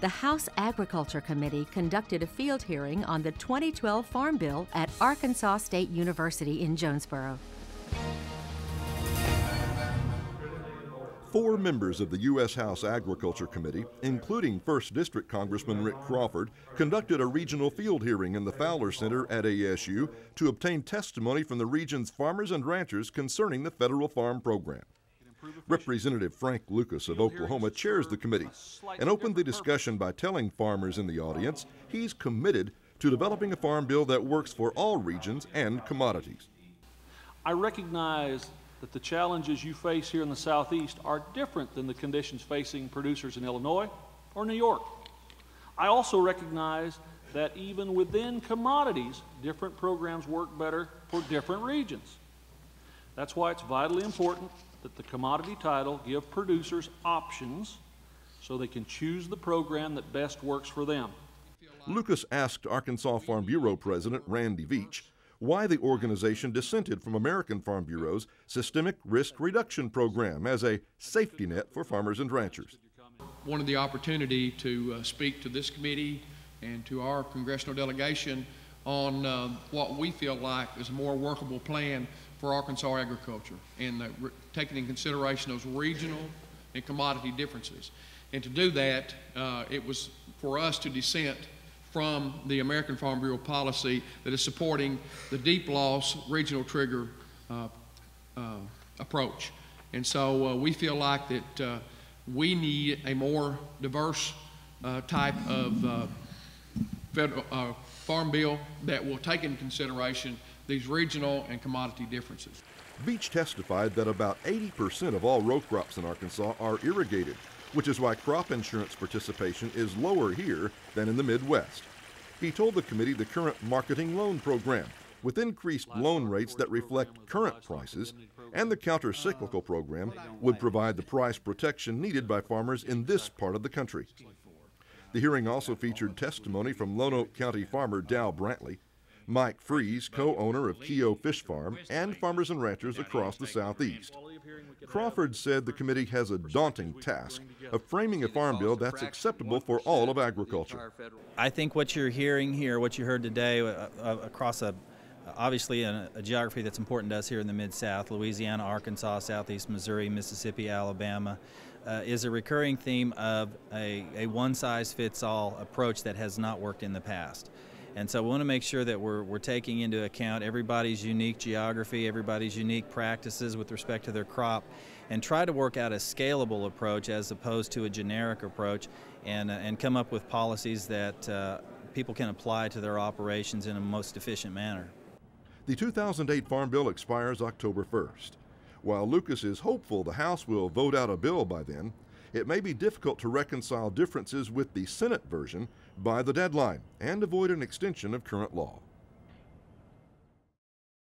the House Agriculture Committee conducted a field hearing on the 2012 Farm Bill at Arkansas State University in Jonesboro. 4 members of the U.S. House Agriculture Committee, including 1st District Congressman Rick Crawford, conducted a regional field hearing in the Fowler Center at ASU to obtain testimony from the region's farmers and ranchers concerning the federal farm program. Representative Frank Lucas of Oklahoma chairs the committee and opened the discussion by telling farmers in the audience he's committed to developing a farm bill that works for all regions and commodities. I recognize that the challenges you face here in the Southeast are different than the conditions facing producers in Illinois or New York. I also recognize that even within commodities, different programs work better for different regions. That's why it's vitally important that the commodity title give producers options so they can choose the program that best works for them. Lucas asked Arkansas Farm Bureau President Randy Veach why the organization dissented from American Farm Bureau's Systemic Risk Reduction Program as a safety net for farmers and ranchers. Wanted the opportunity to speak to this committee and to our congressional delegation on what we feel like is a more workable plan for Arkansas agriculture and taking in consideration those regional and commodity differences. And to do that, it was for us to dissent from the American Farm Bureau policy that is supporting the deep loss regional trigger approach. And so we feel like that we need a more diverse type of federal farm bill that will take into consideration these regional and commodity differences. Veach testified that about 80% of all row crops in Arkansas are irrigated, which is why crop insurance participation is lower here than in the Midwest. He told the committee the current marketing loan program, with increased loan rates that reflect current prices, and the counter-cyclical program would provide the price protection needed by farmers in this part of the country. The hearing also featured testimony from Lonoke County farmer Dow Brantley, Mike Freeze, co-owner of Keogh Fish Farm, and farmers and ranchers across the Southeast. Crawford said the committee has a daunting task of framing a farm bill that's acceptable for all of agriculture. I think what you're hearing here, what you heard today across obviously a geography that's important to us here in the Mid-South, Louisiana, Arkansas, Southeast Missouri, Mississippi, Alabama, is a recurring theme of a one-size-fits-all approach that has not worked in the past. And so we want to make sure that we're taking into account everybody's unique geography, everybody's unique practices with respect to their crop, and try to work out a scalable approach as opposed to a generic approach, and come up with policies that people can apply to their operations in a most efficient manner. The 2008 Farm Bill expires October 1st. While Lucas is hopeful the House will vote out a bill by then, it may be difficult to reconcile differences with the Senate version by the deadline and avoid an extension of current law.